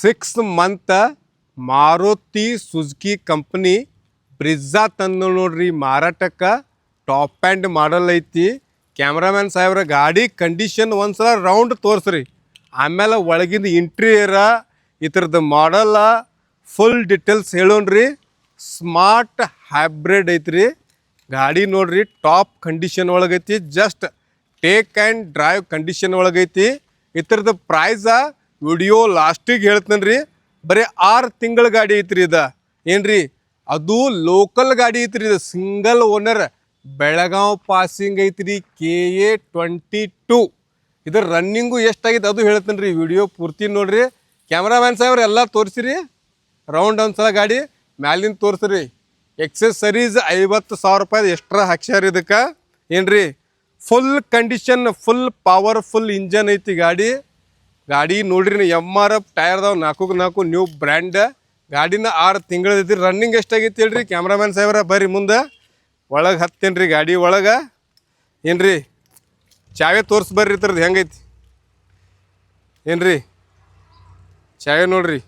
6 month Maruti Suzuki company ಬ್ರಿಜ್ಜಾ ತಂದು ನೋಡ್ರಿ ಮಾರಾಟಕ್ಕೆ. ಟಾಪ್ ಆ್ಯಂಡ್ ಮಾಡಲ್ ಐತಿ. ಕ್ಯಾಮ್ರಾಮ್ಯಾನ್ ಸಾಹೇಬ್ರ ಗಾಡಿ ಕಂಡೀಷನ್ ಒಂದ್ಸಲ ರೌಂಡ್ ತೋರಿಸ್ರಿ, ಆಮೇಲೆ ಒಳಗಿಂದ ಇಂಟೀರಿಯರ ಇದ್ರದ್ದು ಮಾಡಲ್ಲ ಫುಲ್ ಡೀಟೇಲ್ಸ್ ಹೇಳೋಣ್ರಿ. ಸ್ಮಾರ್ಟ್ ಹೈಬ್ರಿಡ್ ಐತ್ರಿ ಗಾಡಿ. ನೋಡ್ರಿ ಟಾಪ್ ಕಂಡೀಷನ್ ಒಳಗೈತಿ, just take and drive condition ಒಳಗೈತಿ. ಇದ್ರದ್ದು ಪ್ರೈಸ ವಿಡಿಯೋ ಲಾಸ್ಟಿಗೆ ಹೇಳ್ತೇನೆ ರೀ. ಬರೀ 6 ತಿಂಗಳ ಗಾಡಿ ಐತ್ರಿ ಇದು. ಏನ್ರಿ ಅದು ಲೋಕಲ್ ಗಾಡಿ ಐತ್ರಿ, ಇದು ಸಿಂಗಲ್ ಓನರ್ ಬೆಳಗಾವ್ ಪಾಸಿಂಗ್ ಐತ್ರಿ. KA22. ಇದ್ರ ರನ್ನಿಂಗು ಎಷ್ಟಾಗೈತೆ ಅದು ಹೇಳ್ತೇನೆ ರೀ. ವಿಡಿಯೋ ಪೂರ್ತಿ ನೋಡ್ರಿ. ಕ್ಯಾಮ್ರಾಮ್ಯಾನ್ ಸಾಹೇಬ್ರ ಎಲ್ಲ ತೋರಿಸಿರಿ, ರೌಂಡ್ ಒಂದ್ಸಲ ಗಾಡಿ ಮ್ಯಾಲಿಂದ ತೋರಿಸ್ರಿ. ಎಕ್ಸೆಸರೀಸ್ 50,000 ರೂಪಾಯಿ ಎಕ್ಸ್ಟ್ರಾ ಹಾಕ್ಸ್ಯಾರ ಇದಕ್ಕೆ. ಏನ್ರಿ full condition, full powerful engine ಐತಿ ಗಾಡಿ. ಗಾಡಿ ನೋಡ್ರಿ MRF ಟೈರ್ದಾವ್ 4x4 ನ್ಯೂ ಬ್ರ್ಯಾಂಡ್. ಗಾಡಿನ 6 ತಿಂಗಳು ಐತಿ. ರನ್ನಿಂಗ್ ಎಷ್ಟಾಗೈತಿ ಹೇಳ್ರಿ ಕ್ಯಾಮ್ರಾಮ್ಯಾನ್ ಸಾಹೇಬ್ರ. ಬರ್ರಿ ಮುಂದೆ ಒಳಗೆ ಹತ್ತೇನು ರೀ ಗಾಡಿ ಒಳಗೆ. ಏನ್ರಿ ಚಾವೆ ತೋರಿಸಿ ಬರ್ರಿ ಇದ್ರದ್ದು ಹೆಂಗೈತಿ. ಏನ್ರಿ ಚಾವೆ ನೋಡ್ರಿ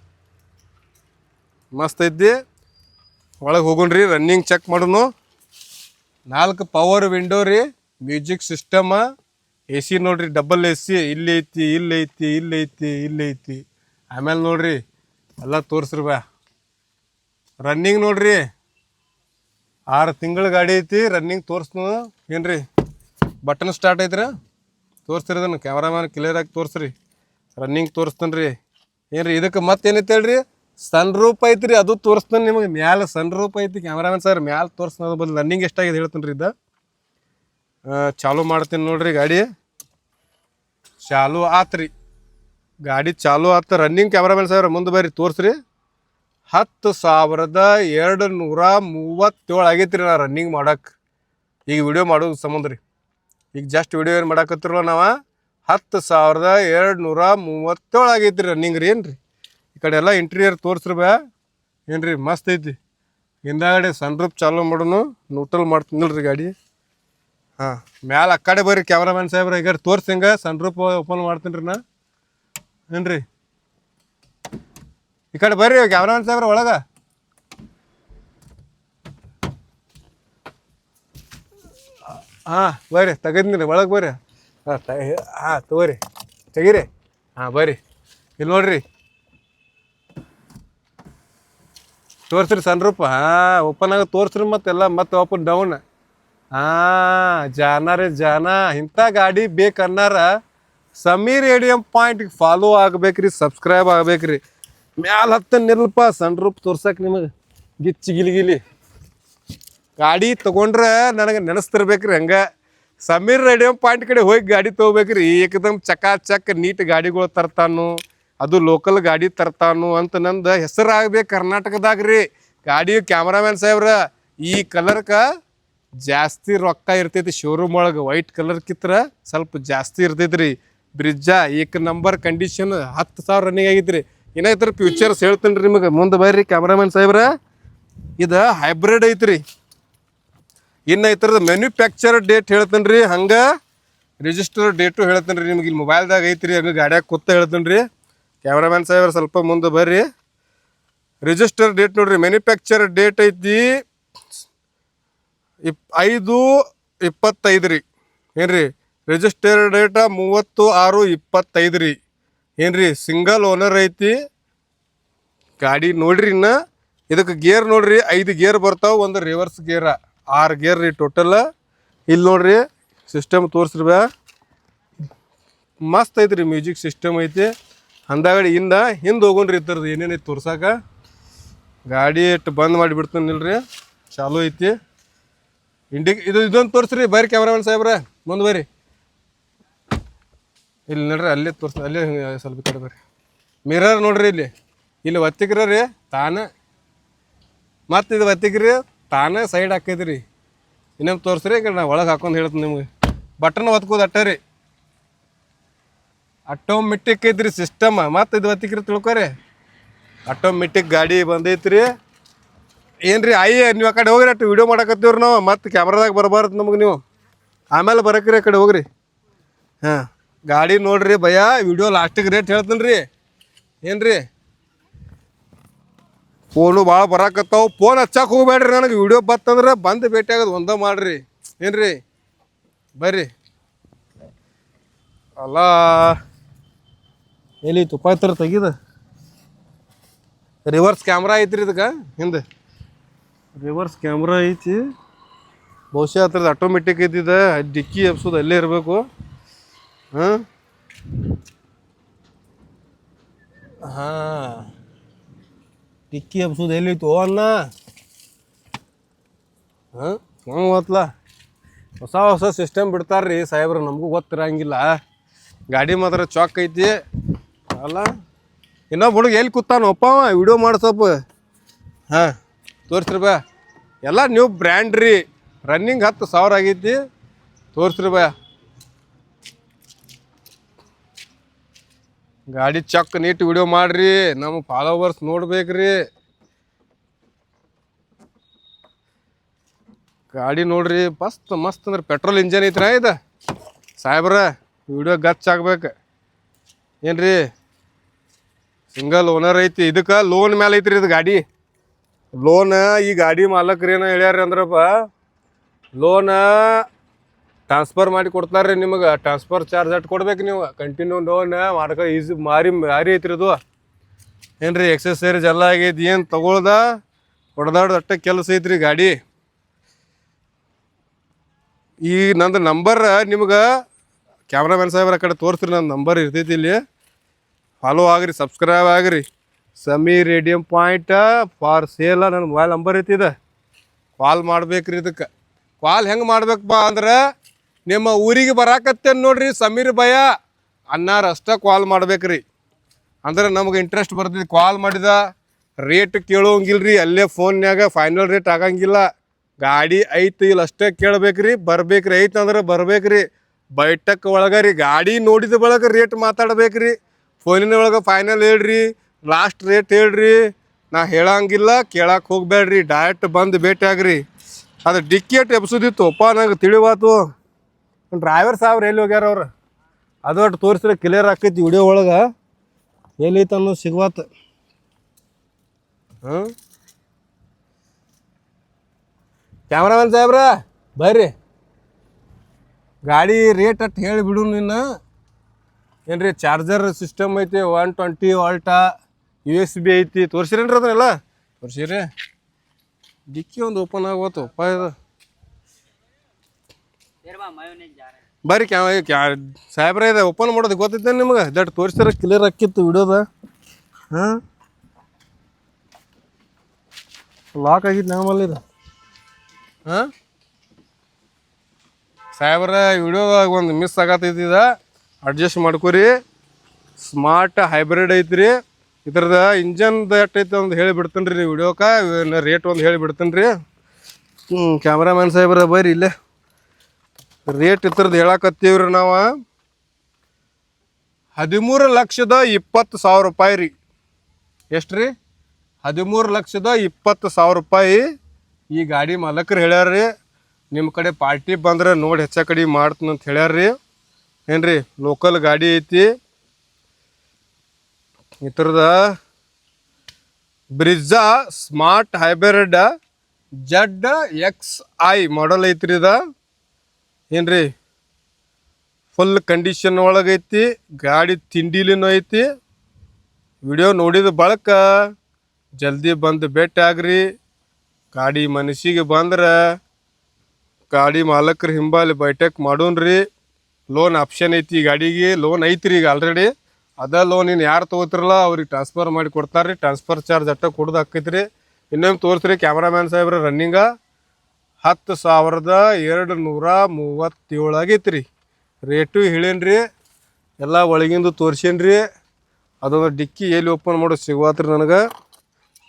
ಮಸ್ತ್ ಐತಿ. ಒಳಗೆ ಹೋಗೋಣ್ರಿ, ರನ್ನಿಂಗ್ ಚೆಕ್ ಮಾಡೋನು. 4 ಪವರ್ ವಿಂಡೋ ರೀ, ಮ್ಯೂಸಿಕ್ ಸಿಸ್ಟಮ, AC ನೋಡ್ರಿ, ಡಬಲ್ AC. ಇಲ್ಲಿ ಐತಿ, ಇಲ್ಲಿ ಐತಿ, ಇಲ್ಲಿ ಐತಿ, ಇಲ್ಲಿ ಐತಿ. ಆಮೇಲೆ ನೋಡ್ರಿ ಎಲ್ಲ ತೋರಿಸ್ರಿ ಬಾ. ರನ್ನಿಂಗ್ ನೋಡ್ರಿ 6 ತಿಂಗಳ ಗಾಡಿ ಐತಿ. ರನ್ನಿಂಗ್ ತೋರಿಸ್ನು. ಏನ್ರಿ ಬಟನ್ ಸ್ಟಾರ್ಟ್ ಐತ್ರಿ, ತೋರಿಸ್ರಿ ಅದನ್ನು ಕ್ಯಾಮ್ರಾಮ್ಯಾನ್ ಕ್ಲಿಯರಾಗಿ ತೋರಿಸ್ರಿ. ರನ್ನಿಂಗ್ ತೋರಿಸ್ತೇನೆ ರೀ. ಏನ್ರಿ ಇದಕ್ಕೆ ಮತ್ತೇನೈತೆ ಹೇಳ್ರಿ, ಸನ್ ರೂಪ್ ಐತ್ರಿ, ಅದು ತೋರಿಸ್ತೇನೆ ನಿಮಗೆ. ಮ್ಯಾಲೆ ಸನ್ ರೂಪ್ ಐತಿ ಕ್ಯಾಮ್ರಾಮ್ಯಾನ್ ಸರ್, ಮ್ಯಾಲೆ ತೋರಿಸ್ತೇನೆ. ಬಂದು ರನ್ನಿಂಗ್ ಎಷ್ಟಾಗಿದೆ ಹೇಳ್ತೇನೆ ರೀ. ಇದು ಚಾಲು ಮಾಡ್ತೀನಿ ನೋಡ್ರಿ. ಗಾಡಿ ಚಾಲು ಆತ್ರಿ, ಗಾಡಿ ಚಾಲು ಆತ. ರನ್ನಿಂಗ್ ಕ್ಯಾಮ್ರಾಮ್ಯಾನ್ ಸಾಹೇಬ್ರ ಮುಂದೆ ಬರ್ರಿ ತೋರಿಸ್ರಿ. 10,237 ಆಗೈತಿ ರೀ ನಾ ರನ್ನಿಂಗ್ ಮಾಡಕ್ಕೆ. ಈಗ ವಿಡಿಯೋ ಮಾಡೋದು ಸಂಬಂಧ ರೀ, ಈಗ ಜಸ್ಟ್ ವಿಡಿಯೋ ಏನು ಮಾಡಕತ್ತಿರಲ್ಲ ನಾವು. 10,237 ಆಗೈತಿ ರೀ ರನ್ನಿಂಗ್ ರೀ. ಏನು ರೀ ಈ ಕಡೆ ಎಲ್ಲ ಇಂಟೀರಿಯರ್ ತೋರಿಸ್ರಿ ಬಾ. ಏನು ರೀ ಮಸ್ತ್ ಐತಿ. ಹಿಂದಾಗಡೆ ಸನ್ ರೂಪ್ ಚಾಲು ಮಾಡೋನು, ನ್ಯೂಟ್ರಲ್ ಮಾಡ್ತೀನಿ ರೀ ಗಾಡಿ. ಹಾಂ ಮ್ಯಾಲೆ ಆ ಕಡೆ ಬರ್ರಿ ಕ್ಯಾಮ್ರಾಮ್ಯಾನ್ ಸಾಹೇಬ್ರ. ಈಗ ತೋರಿಸಿ ಹಿಂಗೆ ಸನ್ ರೂಪ್ ಓಪನ್ ಮಾಡ್ತೀನಿ ರೀ ನಾ. ಏನು ರೀ ಈ ಕಡೆ ಬರ್ರಿ ಕ್ಯಾಮ್ರಾಮ್ಯಾನ್ ಸಾಹೇಬ್ರ ಒಳಗೆ. ಹಾಂ ಬರ್ರಿ ತೆಗೆದಿನಿ ರೀ, ಒಳಗೆ ಬರ್ರಿ. ಹಾಂ ಹಾಂ ತಗೋರಿ, ತೆಗೀರಿ. ಹಾಂ ಬರ್ರಿ ಇಲ್ಲಿ ನೋಡ್ರಿ, ತೋರಿಸ್ರಿ ಸನ್ ರೂಪ್. ಹಾಂ ಓಪನ್ ಆಗ ತೋರಿಸ್ರಿ. ಮತ್ತೆಲ್ಲ ಮತ್ತೆ ಓಪನ್ ಡೌನ್. ಹಾಂ ಜಾನ ರೀ ಜಾನ. ಇಂಥ ಗಾಡಿ ಬೇಕನ್ನಾರ ಸಮೀರ್ ADM ಪಾಯಿಂಟ್ಗೆ ಫಾಲೋ ಆಗ್ಬೇಕ್ರಿ, ಸಬ್ಸ್ಕ್ರೈಬ್ ಆಗ್ಬೇಕ್ರಿ. ಮ್ಯಾಲೆ ಹತ್ತನಿಲ್ಪ ಸನ್ ರೂಪ್ ತೋರ್ಸಕ್ಕೆ ನಿಮಗೆ. ಗಿಚ್ಚಿ ಗಿಲಿ ಗಾಡಿ ತೊಗೊಂಡ್ರೆ ನನಗೆ ನೆನೆಸ್ತಿರ್ಬೇಕ್ರಿ. ಹಂಗೆ ಸಮೀರ್ ADM ಪಾಯಿಂಟ್ ಕಡೆ ಹೋಗಿ ಗಾಡಿ ತೊಗೋಬೇಕ್ರಿ. ಏಕದಮ್ ಚಕ್ ನೀಟ್ ಗಾಡಿಗಳು ತರ್ತಾನು, ಅದು ಲೋಕಲ್ ಗಾಡಿ ತರ್ತಾನು ಅಂತ ನಂದು ಹೆಸರು ಆಗ್ಬೇಕು ಕರ್ನಾಟಕದಾಗ ರೀ. ಗಾಡಿ ಕ್ಯಾಮ್ರಾಮ್ಯಾನ್ ಸಾಹೇಬ್ರ ಈ ಕಲರ್ಗೆ ಜಾಸ್ತಿ ರೊಕ್ಕ ಇರ್ತೈತಿ ಶೋರೂಮ್ ಒಳಗೆ. ವೈಟ್ ಕಲರ್ಕಿತ್ರ ಸ್ವಲ್ಪ ಜಾಸ್ತಿ ಇರ್ತೈತಿ ರೀ. ಬ್ರಿಜ್ಜಾ 1 ನಂಬರ್ ಕಂಡೀಷನ್, 10,000 ರನ್ನಿಂಗ್ ಆಗೈತಿ ರೀ. ಏನಾಯ್ತು ಫ್ಯೂಚರ್ಸ್ ಹೇಳ್ತೀನಿ ರೀ ನಿಮಗೆ. ಮುಂದೆ ಬರ್ರಿ ಕ್ಯಾಮ್ರಾಮ್ಯಾನ್ ಸಾಹೇಬ್ರ. ಇದು ಹೈಬ್ರಿಡ್ ಐತ್ರಿ. ಇನ್ನು ಇದ್ರದ್ದು ಮ್ಯಾನುಫ್ಯಾಕ್ಚರ್ ಡೇಟ್ ಹೇಳ್ತೀನಿ ರೀ, ಹಂಗೆ ರಿಜಿಸ್ಟರ್ ಡೇಟು ಹೇಳ್ತೀನಿ ರೀ ನಿಮ್ಗೆ. ಇಲ್ಲಿ ಮೊಬೈಲ್ದಾಗ ಐತ್ರಿ, ಹಂಗೆ ಗಾಡಿಯಾಗ ಕೂತ ಹೇಳ್ತೀನಿ ರೀ. ಕ್ಯಾಮ್ರಾಮ್ಯಾನ್ ಸಾಹೇಬ್ರ ಸ್ವಲ್ಪ ಮುಂದೆ ಬರ್ರಿ. ರಿಜಿಸ್ಟರ್ ಡೇಟ್ ನೋಡ್ರಿ, ಮ್ಯಾನುಫ್ಯಾಕ್ಚರ್ ಡೇಟ್ ಐತಿ 5/25 ರೀ. ಏನು ರೀ ರಿಜಿಸ್ಟರ್ ಡೇಟ 30/6/25 ರೀ. ಏನು ರೀ ಸಿಂಗಲ್ ಓನರ್ ಐತಿ ಗಾಡಿ. ನೋಡ್ರಿ ಇನ್ನು ಇದಕ್ಕೆ ಗೇರ್ ನೋಡ್ರಿ, 5 ಗೇರ್ ಬರ್ತಾವೆ, ಒಂದು ರಿವರ್ಸ್ ಗೇರ, 6 ಗೇರ್ ರೀ ಟೋಟಲ್. ಇಲ್ಲಿ ನೋಡ್ರಿ ಸಿಸ್ಟಮ್ ತೋರಿಸ್ರಿ ಬಾ. ಮಸ್ತ್ ಐತಿ ರೀ, ಮ್ಯೂಸಿಕ್ ಸಿಸ್ಟಮ್ ಐತಿ. ಅಂದಾಗಡೆ ಹಿಂದೆ ಹೋಗೋಣ್ರಿ ಇದ್ರದ್ದು ಏನೇನೈತಿ ತೋರ್ಸಾಕ. ಗಾಡಿ ಇಟ್ಟು ಬಂದ್ ಮಾಡಿಬಿಡ್ತಾನೆ ನಿಲ್ರಿ, ಚಾಲು ಐತಿ. ಇದೊಂದು ತೋರಿಸ್ರಿ ಬರ್ರಿ ಕ್ಯಾಮ್ರಾಮನ್ ಸಾಹೇಬ್ರ, ಮುಂದೆ ಬರ್ರಿ. ಇಲ್ಲಿ ನೋಡ್ರಿ ಅಲ್ಲೇ ತೋರಿಸ್, ಅಲ್ಲೇ ಸ್ವಲ್ಪ ಕಡೆ ಬರ್ರಿ. ಮಿರರ್ ನೋಡ್ರಿ, ಇಲ್ಲಿ ಒತ್ತಿಕ್ರ ರೀ ತಾನೇ, ಮತ್ತು ಇದು ಒತ್ತಿಕ್ರಿ ತಾನೇ ಸೈಡ್ ಹಾಕೈತಿ ರೀ. ಇನ್ನೊಂದು ತೋರಿಸ್ರಿ, ಈಗ ನಾ ಒಳಗೆ ಹಾಕೊಂಡು ಹೇಳ್ತೀನಿ ನಿಮ್ಗೆ. ಬಟನ್ ಒತ್ಕೋದು ಅಟ್ಟ ರೀ, ಆಟೋಮೆಟಿಕ್ ಐತ್ರಿ ಸಿಸ್ಟಮ್. ಮತ್ತು ಇದು ಒತ್ತಿಕ್ರಿ ತಿಳ್ಕೊರಿ, ಆಟೋಮೆಟಿಕ್ ಗಾಡಿ ಬಂದೈತ್ರಿ. ಏನ್ರಿ ನೀವು ಆ ಕಡೆ ಹೋಗ್ರಿ, ಅಟ್ಟು ವಿಡಿಯೋ ಮಾಡಕತ್ತೀವ್ರಿ ನಾವು. ಮತ್ತು ಕ್ಯಾಮ್ರಾದಾಗ ಬರಬಾರ್ದು ನಮಗೆ ನೀವು, ಆಮೇಲೆ ಬರಕ್ರಿ ಆ ಕಡೆ ಹೋಗ್ರಿ. ಹಾಂ ಗಾಡಿ ನೋಡ್ರಿ ಭಯ, ವಿಡಿಯೋ ಲಾಸ್ಟಿಗೆ ರೇಟ್ ಹೇಳ್ತೀನಿ ರೀ. ಏನು ರೀ ಫೋನು ಭಾಳ ಬರಾಕತ್ತಾವು. ಫೋನ್ ಹಚ್ಚಕ್ಕೆ ಹೋಗ್ಬೇಡ್ರಿ, ನನಗೆ ವಿಡಿಯೋ ಬತ್ತಂದ್ರೆ ಬಂದು ಭೇಟಿ ಆಗೋದು ಒಂದೇ ಮಾಡ್ರಿ. ಏನ್ರಿ ಬರ್ರಿ. ಅಲ್ಲ ಎಲ್ಲಿ ತುಪ್ಪ ತರ ತೆಗಿದ ರಿವರ್ಸ್ ಕ್ಯಾಮ್ರಾ ಐತ್ರಿ ಇದಕ್ಕೆ. ಹಿಂದೆ ರಿವರ್ಸ್ ಕ್ಯಾಮ್ರಾ ಐತಿ. ಬಹುಶಃ ಅದ್ರದ್ದು ಆಟೋಮೆಟಿಕ್ ಐತಿದ. ಡಿಕ್ಕಿ ಎಬ್ಸೋದು ಅಲ್ಲೇ ಇರಬೇಕು. ಹಾಂ ಹಾಂ ಡಿಕ್ಕಿ ಎಬ್ಸೋದು ಎಲ್ಲಿತ್ತು ಅನ್ನ. ಹಾಂ ಹಂಗೆ ಗೊತ್ತಲ್ಲ, ಹೊಸ ಹೊಸ ಸಿಸ್ಟಮ್ ಬಿಡ್ತಾರ್ರಿ ಸಾಹೇಬ್ರು, ನಮಗೂ ಗೊತ್ತಿರಂಗಿಲ್ಲ. ಗಾಡಿ ಮಾತ್ರ ಚಾಕ್ ಐತಿ. ಅಲ್ಲ ಇನ್ನೊಬ್ಬ ಹುಡುಗ ಎಲ್ಲಿ ಕೂತಾನ ಒಪ್ಪವ ವಿಡಿಯೋ ಮಾಡ್ಸಪ್ಪ. ಹಾಂ ತೋರಿಸ್ರಿ ಬಾ. ಎಲ್ಲ ನ್ಯೂ ಬ್ರ್ಯಾಂಡ್ ರೀ, ರನ್ನಿಂಗ್ 10,000 ಆಗೈತಿ. ತೋರಿಸ್ರಿ ಬಾ. ಗಾಡಿ ಚಕ್ ನೀಟ್ ವಿಡಿಯೋ ಮಾಡ್ರಿ, ನಮ್ಮ ಫಾಲೋವರ್ಸ್ ನೋಡ್ಬೇಕ್ರಿ. ಗಾಡಿ ನೋಡ್ರಿ ಮಸ್ತ್ ಮಸ್ತ್ ಅಂದ್ರೆ ಪೆಟ್ರೋಲ್ ಇಂಜನ್ ಐತ್ರ ಇದು ಸಾಹೇಬ್ರ. ವಿಡಿಯೋ ಗಚ್ ಆಗ್ಬೇಕು. ಏನ್ರಿ ಸಿಂಗಲ್ ಓನರ್ ಐತಿ. ಇದಕ್ಕೆ ಲೋನ್ ಮೇಲೆ ಐತ್ರಿ ಇದು ಗಾಡಿ. ಲೋನ್ ಈ ಗಾಡಿ ಮಾಲಕ್ರು ಏನೋ ಹೇಳ್ಯಾರ ಅಂದ್ರಪ್ಪ, ಲೋನ್ ಟ್ರಾನ್ಸ್ಫರ್ ಮಾಡಿ ಕೊಡ್ತಾರೆ ರೀ ನಿಮಗೆ. ಟ್ರಾನ್ಸ್ಫರ್ ಚಾರ್ಜ್ ಅಟ್ ಕೊಡ್ಬೇಕು ನೀವು. ಕಂಟಿನ್ಯೂ ಲೋನ್ ಮಾಡ್ಕೊ ಈಸಿ ಮಾರಿ ಐತ್ರಿ ಇದು. ಏನ್ರಿ ಎಕ್ಸಸೈಸ್ ಎಲ್ಲ ಆಗೈತಿ. ಏನು ತಗೊಳ್ದ ಹೊಡೆದಾಡ್ದು ಅಟ್ಟ ಕೆಲಸ ಐತ್ರಿ ಗಾಡಿ. ಈ ನಂದು ನಂಬರ್ ನಿಮ್ಗೆ ಕ್ಯಾಮ್ರಾಮನ್ ಸಾಹೇಬ್ರ ಆ ಕಡೆ ತೋರಿಸ್ರಿ. ನನ್ನ ನಂಬರ್ ಇರ್ತೈತಿ ಇಲ್ಲಿ. Follow agri, subscribe agri. Sameer radium point for sale ನನ್ನ ಮೊಬೈಲ್ ನಂಬರ್ ಐತಿದೆ. ಕಾಲ್ ಮಾಡ್ಬೇಕ್ರಿ. ಇದಕ್ಕೆ ಕಾಲ್ ಹೆಂಗೆ ಮಾಡ್ಬೇಕಪ್ಪ ಅಂದ್ರೆ, ನಿಮ್ಮ ಊರಿಗೆ ಬರಾಕತ್ತೇನು ನೋಡ್ರಿ ಸಮೀರ್ ಭಯ ಅನ್ನಾರ ಅಷ್ಟೇ ಕಾಲ್ ಮಾಡ್ಬೇಕ್ರಿ. ಅಂದ್ರೆ ನಮ್ಗೆ ಇಂಟ್ರೆಸ್ಟ್ ಬರ್ತೈತಿ. ಕಾಲ್ ಮಾಡಿದ ರೇಟ್ ಕೇಳೋಂಗಿಲ್ರಿ, ಅಲ್ಲೇ ಫೋನ್ಯಾಗ ಫೈನಲ್ ರೇಟ್ ಆಗಂಗಿಲ್ಲ. ಗಾಡಿ ಐತಿ ಇಲ್ಲ ಅಷ್ಟೇ ಕೇಳ್ಬೇಕ್ರಿ. ಬರ್ಬೇಕ್ರಿ. ಐತೆ ಅಂದ್ರೆ ಬರ್ಬೇಕ್ರಿ. ಬೈಟಕ್ ಒಳಗೆ ರೀ ಗಾಡಿ ನೋಡಿದ ಬಳಗ ರೇಟ್ ಮಾತಾಡ್ಬೇಕ್ರಿ. ಫೋನಿನ ಒಳಗೆ ಫೈನಲ್ ಹೇಳ್ರಿ, ಲಾಸ್ಟ್ ರೇಟ್ ಹೇಳ್ರಿ. ನಾ ಹೇಳಂಗಿಲ್ಲ, ಕೇಳಕ್ಕೆ ಹೋಗ್ಬೇಡ್ರಿ. ಡೈರೆಕ್ಟ್ ಬಂದು ಭೇಟಿ ಆಗ್ರಿ. ಅದು ಡಿಕ್ಕೇಟ್ ಎಬ್ಸೋದಿತ್ತು ಅಪ್ಪ, ನಂಗೆ ತಿಳಿವಾತು. ಡ್ರೈವರ್ ಸಾಹೇಬ್ರು ಎಲ್ಲಿ ಹೋಗ್ಯಾರ ಅವ್ರು, ಅದು ಒಟ್ಟು ತೋರಿಸಿದ್ರೆ ಕ್ಲಿಯರ್ ಆಕೈತಿ ವಿಡಿಯೋ ಒಳಗೆ. ಎಲ್ಲೈತೆ ಅನ್ನೋದು ಸಿಗ್ವಾತು. ಹಾಂ ಕ್ಯಾಮ್ರಾಮನ್ ಸಾಹೇಬ್ರ ಬರ್ರಿ. ಗಾಡಿ ರೇಟ್ ಅಟ್ಟು ಹೇಳಿಬಿಡು ನೀನು. ಏನ್ರಿ ಚಾರ್ಜರ್ ಸಿಸ್ಟಮ್ ಐತಿ, 120 ವಾಲ್ಟ USB ಐತಿ. ತೋರಿಸಿರೇನ್ರಿ ಅದನ್ನೆಲ್ಲ? ತೋರಿಸಿರಿ. ಡಿಕ್ಕಿ ಒಂದು ಓಪನ್ ಆಗೋತು ಅಪ್ಪ ಇದು. ಬರ್ರಿ ಸಾಹೇಬ್ರ ಇದೆ ಓಪನ್ ಮಾಡೋದು ಗೊತ್ತೈತೆ ನಿಮ್ಗೆ? ದಟ್ ತೋರಿಸಿದ್ರೆ ಕ್ಲಿಯರ್ ಆಕಿತ್ತು ವಿಡಿಯೋದ. ಹಾಂ ಲಾಕ್ ಆಗಿತ್ತು ನಮ್ಮಲ್ಲಿ ಇದು. ಹಾಂ ಸಾಹೇಬ್ರ ವಿಡಿಯೋದಾಗ ಒಂದು ಮಿಸ್ ಆಗತ್ತೈತಿದ, ಅಡ್ಜಸ್ಟ್ ಮಾಡ್ಕೊರಿ. ಸ್ಮಾರ್ಟ್ ಹೈಬ್ರಿಡ್ ಐತ್ರಿ. ಇದ್ರದ ಇಂಜನ್ದು ಎಷ್ಟೈತೆ ಒಂದು ಹೇಳಿಬಿಡ್ತೀನಿ ರೀ ವಿಡಿಯೋಕ್ಕೆ. ರೇಟ್ ಒಂದು ಹೇಳಿಬಿಡ್ತೀನಿ ರೀ. ಕ್ಯಾಮ್ರಾಮ್ಯಾನ್ ಸಾಹೇಬ್ರ ಬರ್ರಿ ಇಲ್ಲೇ. ರೇಟ್ ಇದ್ರದ್ದು ಹೇಳಕತ್ತೀವ್ರಿ ನಾವು. 13,20,000 ರೂಪಾಯಿ ರೀ. ಎಷ್ಟು ರೀ? 13,20,000 ರೂಪಾಯಿ ಈ ಗಾಡಿ ಮಾಲಕರು ಹೇಳ್ಯಾರ್ರಿ. ನಿಮ್ಮ ಕಡೆ ಪಾರ್ಟಿ ಬಂದ್ರೆ ನೋಡಿ ಹೆಚ್ಚ ಕಡಿಮೆ ಮಾಡ್ತೀನಿ ಅಂತ ಹೇಳ್ಯಾರ್ರಿ. ಏನ್ರಿ ಲೋಕಲ್ ಗಾಡಿ ಐತಿ. ಈ ಥರದ ಬ್ರಿಜ್ಜಾ ಸ್ಮಾರ್ಟ್ ಹೈಬ್ರಿಡ್ ZXi ಮಾಡಲ್ ಐತ್ರಿ ಇದ. ಏನ್ರಿ ಫುಲ್ ಕಂಡೀಷನ್ ಒಳಗೈತಿ. ಗಾಡಿ ತಿಂಡಿಲಿನೂ ಐತಿ. ವಿಡಿಯೋ ನೋಡಿದ ಬಳಕ ಜಲ್ದಿ ಬಂದು ಭೇಟಿ ಆಗ್ರಿ. ಗಾಡಿ ಮನಸ್ಸಿಗೆ ಬಂದ್ರೆ ಗಾಡಿ ಮಾಲಕರು ಹಿಂಬಾಲಿ ಬೈಟೆಕ್ ಮಾಡೋನ್ರಿ. ಲೋನ್ ಆಪ್ಷನ್ ಐತಿ ಗಾಡಿಗೆ. ಲೋನ್ ಐತ್ರಿ ಈಗ ಆಲ್ರೆಡಿ. ಅದ ಲೋನ್ ಇನ್ನು ಯಾರು ತೊಗೋತಿರಲ್ಲ ಅವ್ರಿಗೆ ಟ್ರಾನ್ಸ್ಫರ್ ಮಾಡಿ ಕೊಡ್ತಾರೆ ರೀ. ಟ್ರಾನ್ಸ್ಫರ್ ಚಾರ್ಜ್ ಅಟ್ಟ ಕೊಡೋದು ಆಕೈತ್ರಿ. ಇನ್ನೊಮ್ಮೆ ತೋರಿಸ್ರಿ ಕ್ಯಾಮ್ರಾಮ್ಯಾನ್ ಸಾಹೇಬ್ರ. ರನ್ನಿಂಗ 10,237 ಆಗೈತಿ ರೀ. ರೇಟು ಹೇಳೇನ್ರಿ, ಎಲ್ಲ ಒಳಗಿಂದು ತೋರ್ಸೇನ್ರಿ. ಅದೊಂದು ಡಿಕ್ಕಿ ಎಲ್ಲಿ ಓಪನ್ ಮಾಡೋದು ಸಿಗುವತ್ರಿ ನನಗೆ.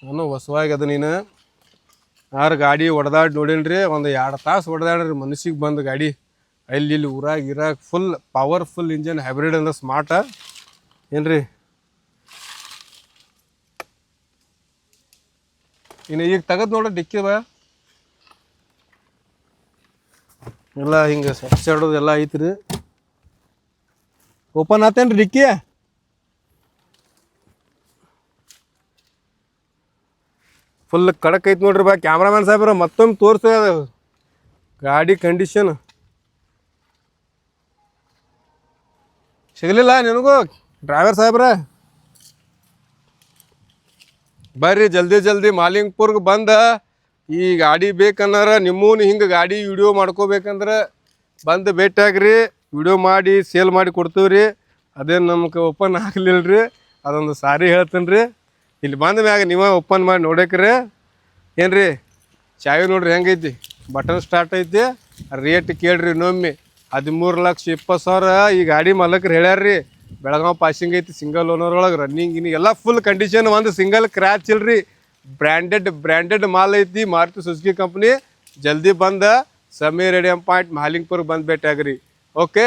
ನಾನು ಹೊಸವಾಗಿ ಅದು ನೀನು ಗಾಡಿ ಹೊಡೆದಾಡಿ ನೋಡೇನ್ರಿ. ಒಂದು 2 ತಾಸು ಹೊಡೆದಾಡ್ರಿ ಮನಸ್ಸಿಗೆ ಬಂದು ಗಾಡಿ. ಅಲ್ಲಿ ಇಲ್ಲಿ ಊರಾಗ ಫುಲ್ ಪವರ್ಫುಲ್ ಇಂಜನ್ ಹೈಬ್ರಿಡ್ ಅಂದ್ರೆ ಸ್ಮಾರ್ಟ. ಏನ್ರಿ ಇನ್ನು ಈಗ ತೆಗೆದು ನೋಡ್ರಿ ಡಿಕ್ಕಿ ಬಾ. ಎಲ್ಲ ಹಿಂಗೆ ಸೆಡ್ಸೋದು ಎಲ್ಲ ಐತ್ರಿ. ಓಪನ್ ಆತೇನ್ರಿ ಡಿಕ್ಕಿ? ಫುಲ್ ಕಡಕ್ ಐತಿ ನೋಡ್ರಿ ಬಾ ಕ್ಯಾಮ್ರಾಮ್ಯಾನ್ ಸಾಹೇಬ್ರ ಮತ್ತೊಮ್ಮೆ ತೋರಿಸ ಗಾಡಿ ಕಂಡೀಷನ್ ಸಿಗಲಿಲ್ಲ ನಿನಗೂ ಡ್ರೈವರ್ ಸಾಹೇಬ್ರ ಬರ್ರಿ ಜಲ್ದಿ ಜಲ್ದಿ ಮಾಲಿಂಗ್ಪುರ್ಗೆ ಬಂದ ಈ ಗಾಡಿ ಬೇಕನ್ನಾರ ನಿಮ್ಮೂನು ಹಿಂಗೆ ಗಾಡಿ ವಿಡಿಯೋ ಮಾಡ್ಕೋಬೇಕಂದ್ರೆ ಬಂದು ಭೇಟಿಯಾಗ್ರಿ ವಿಡಿಯೋ ಮಾಡಿ ಸೇಲ್ ಮಾಡಿ ಕೊಡ್ತೀವಿ ರೀ ಅದೇನು ನಮ್ಗೆ ಓಪನ್ ಆಗಲಿಲ್ಲ ರೀ ಅದೊಂದು ಸಾರಿ ಹೇಳ್ತೀನಿ ರೀ ಇಲ್ಲಿ ಬಂದ ಮ್ಯಾಗ ನೀವೇ ಓಪನ್ ಮಾಡಿ ನೋಡಕ್ರಿ ಏನು ರೀ ಚಾವಿ ನೋಡ್ರಿ ಹೆಂಗೈತಿ ಬಟನ್ ಸ್ಟಾರ್ಟ್ ಐತಿ ರೇಟ್ ಕೇಳ್ರಿ ಇನ್ನೊಮ್ಮೆ 13,20,000 ಈ ಗಾಡಿ ಮಾಲಕರು ಹೇಳ್ಯಾರ್ರಿ ಬೆಳಗಾವ್ ಪಾಸಿಂಗ್ ಐತಿ ಸಿಂಗಲ್ ಓನರ್ ಒಳಗೆ ರನ್ನಿಂಗ್ ಗಿನ್ನಿಂಗ್ ಎಲ್ಲ ಫುಲ್ ಕಂಡೀಷನ್ ಒಂದು ಸಿಂಗಲ್ ಕ್ರ್ಯಾಚ್ ಇಲ್ರಿ ಬ್ರ್ಯಾಂಡೆಡ್ ಮಾಲ್ ಐತಿ ಮಾರುತಿ ಸುಜುಕಿ ಕಂಪ್ನಿ ಜಲ್ದಿ ಬಂದ ಸಮೀರ್ ರೇಡಿಯಂ ಪಾಯಿಂಟ್ ಮಾಲಿಂಗ್ಪುರ್ಗೆ ಬಂದು ಭೇಟಿಯಾಗ್ರಿ ಓಕೆ